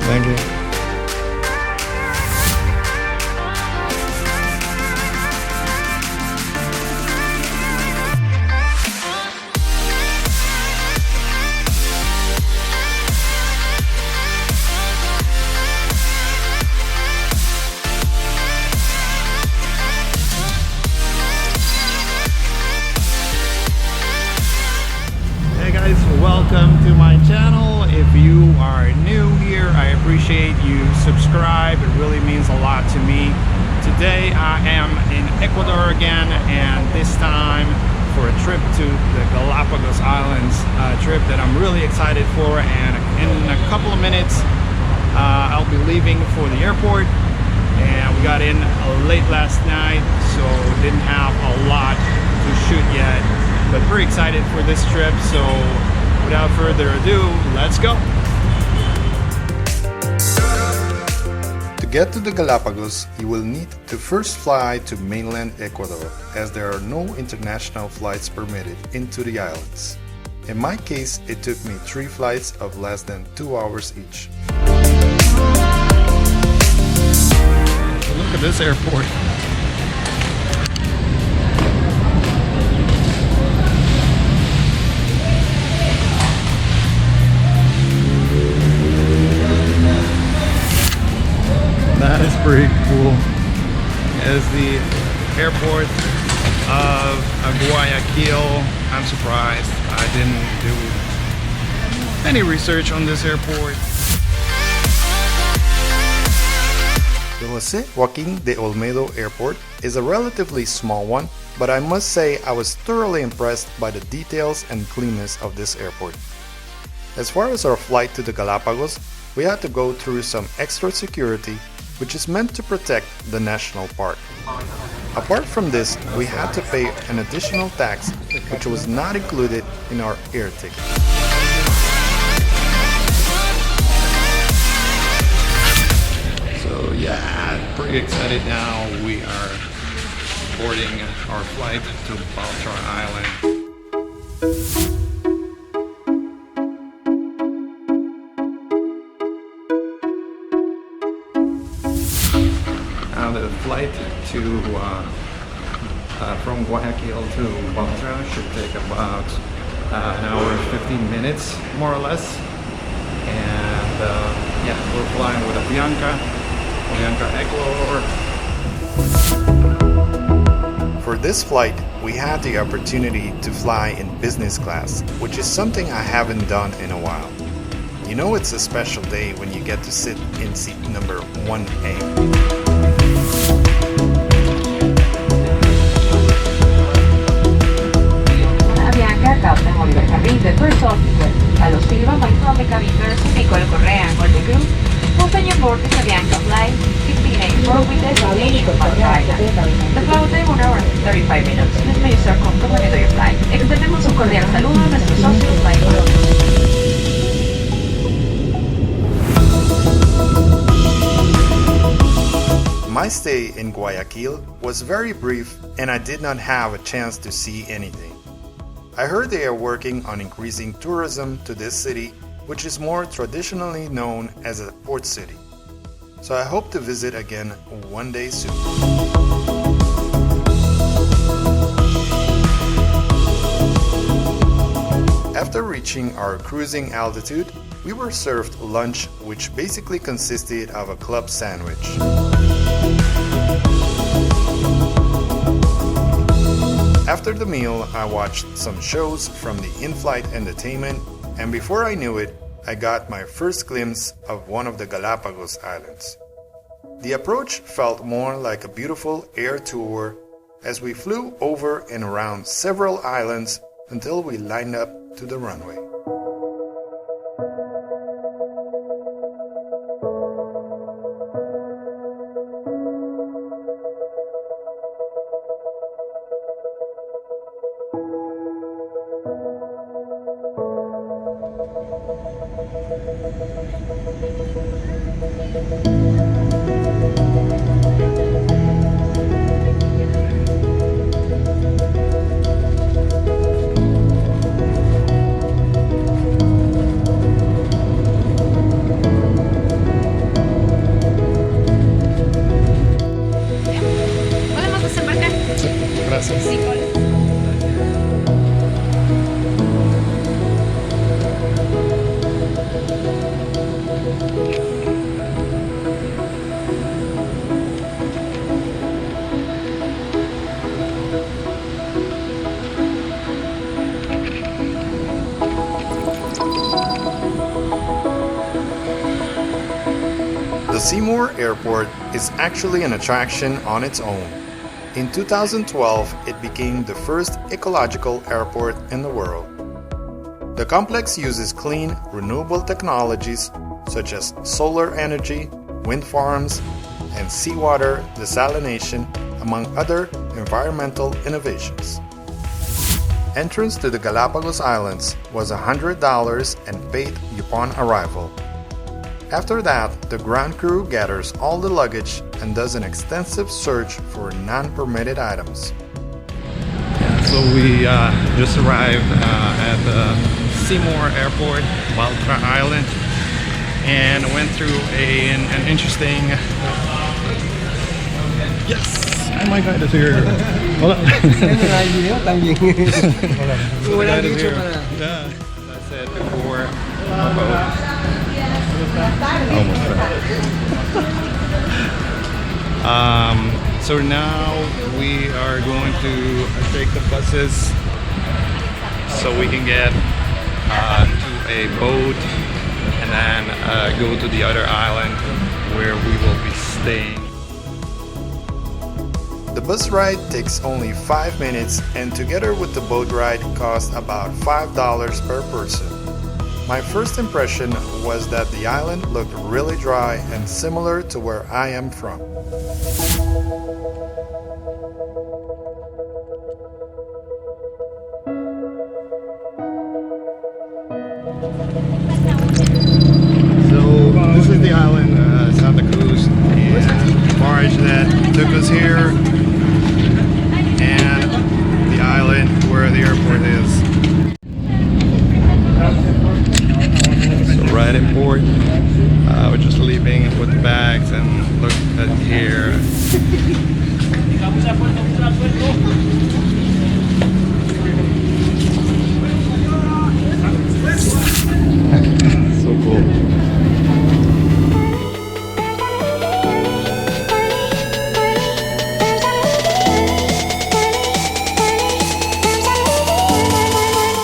Thank you. Welcome to my channel. If you are new here, I appreciate you subscribe. It really means a lot to me. Today I am in Ecuador again, and this time for a trip to the Galapagos Islands, a trip that I'm really excited for. And in a couple of minutes I'll be leaving for the airport, and we got in late last night, so didn't have a lot to shoot yet, but pretty excited for this trip. So without further ado, let's go! To get to the Galapagos, you will need to first fly to mainland Ecuador, as there are no international flights permitted into the islands. In my case, it took me 3 flights of less than 2 hours each. Look at this airport. That is pretty cool. As the airport of Guayaquil, I'm surprised I didn't do any research on this airport. The José Joaquín de Olmedo Airport is a relatively small one, but I must say I was thoroughly impressed by the details and cleanness of this airport. As far as our flight to the Galapagos, we had to go through some extra security, which is meant to protect the national park. Apart from this, we had to pay an additional tax, which was not included in our air ticket. So yeah, pretty excited now. We are boarding our flight to Puerto Island. The flight to from Guayaquil to Puerto should take about an hour and 15 minutes, more or less. And yeah, we're flying with Avianca Ecuador. For this flight, we had the opportunity to fly in business class, which is something I haven't done in a while. You know, it's a special day when you get to sit in seat number 1A. Captain Oliver Carril, first officer. A los Silva, my family cabin person, Nicole Correa, and all the crew. Company on board is Avianca Flight 1684 with destination Puerto Island. The flight time 1 hour and 35 minutes. Please may you start comfortable with your flight. Extendemos un cordial saludo a nuestros socios Flight Colombia. My stay in Guayaquil was very brief, and I did not have a chance to see anything. I heard they are working on increasing tourism to this city, which is more traditionally known as a port city. So I hope to visit again one day soon. After reaching our cruising altitude, we were served lunch, which basically consisted of a club sandwich. After the meal, I watched some shows from the in-flight entertainment, and before I knew it, I got my first glimpse of one of the Galapagos Islands. The approach felt more like a beautiful air tour as we flew over and around several islands until we lined up to the runway. The Seymour Airport is actually an attraction on its own. In 2012, it became the first ecological airport in the world. The complex uses clean, renewable technologies such as solar energy, wind farms, and seawater desalination, among other environmental innovations. Entrance to the Galapagos Islands was $100 and paid upon arrival. After that, the ground crew gathers all the luggage and does an extensive search for non-permitted items. So we just arrived at the Seymour Airport, Baltra Island, and went through an interesting... Yes! Oh my God, it's here! Hold on! Yeah, I said before about... So now we are going to take the buses so we can get to a boat and then go to the other island where we will be staying. The bus ride takes only 5 minutes, and together with the boat ride costs about $5 per person. My first impression was that the island looked really dry and similar to where I am from. So this is the island, Santa Cruz, and the barge that took us here, and the island where the airport is. So right in port, we're just leaving with the bags, and look at here. So cool.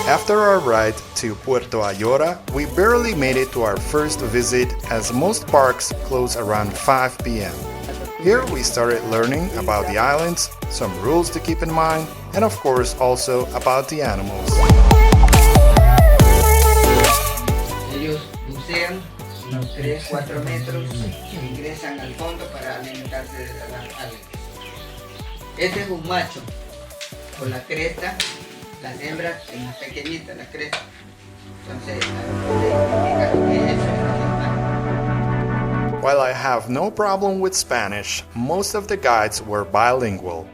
After our ride to Puerto Ayora, we barely made it to our first visit, as most parks close around 5 p.m. Here we started learning about the islands, some rules to keep in mind, and of course also about the animals. Ellos bucean unos 3-4 metros e ingresan al fondo para alimentarse de las algas. Este es un macho con la cresta, las hembras son más pequeñitas, las crestas. Entonces, While I have no problem with Spanish, most of the guides were bilingual.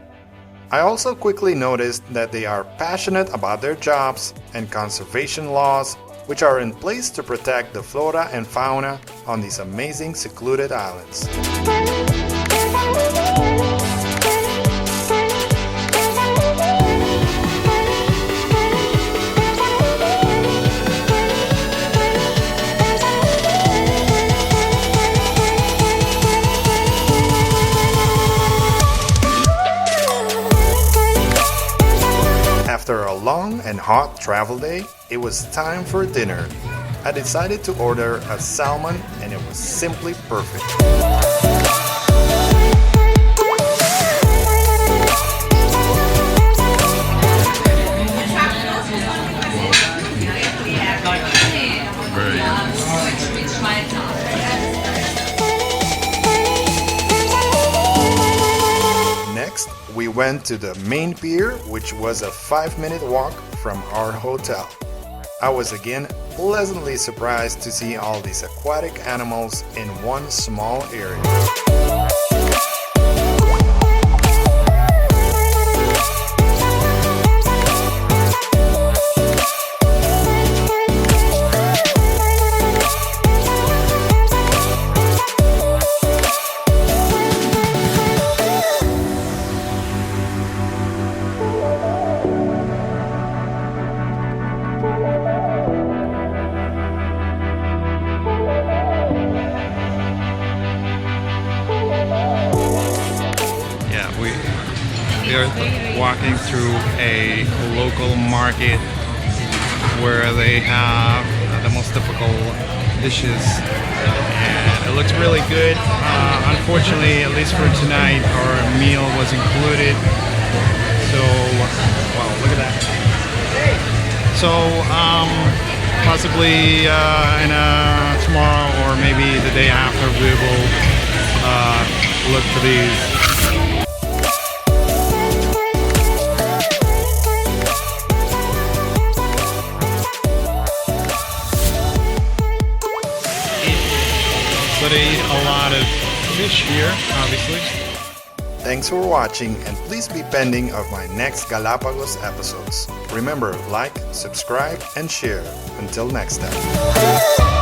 I also quickly noticed that they are passionate about their jobs and conservation laws, which are in place to protect the flora and fauna on these amazing secluded islands. After a long and hot travel day, it was time for dinner. I decided to order a salmon, and it was simply perfect. Next, we went to the main pier, which was a 5-minute walk from our hotel. I was again pleasantly surprised to see all these aquatic animals in one small area. We are walking through a local market where they have the most typical dishes, and it looks really good. Unfortunately, at least for tonight, our meal was included. So, wow, look at that. So, possibly tomorrow or maybe the day after, we will look for these. So they eat a lot of fish here, obviously. Thanks for watching, and please be pending of my next Galapagos episodes. Remember, like, subscribe, and share. Until next time.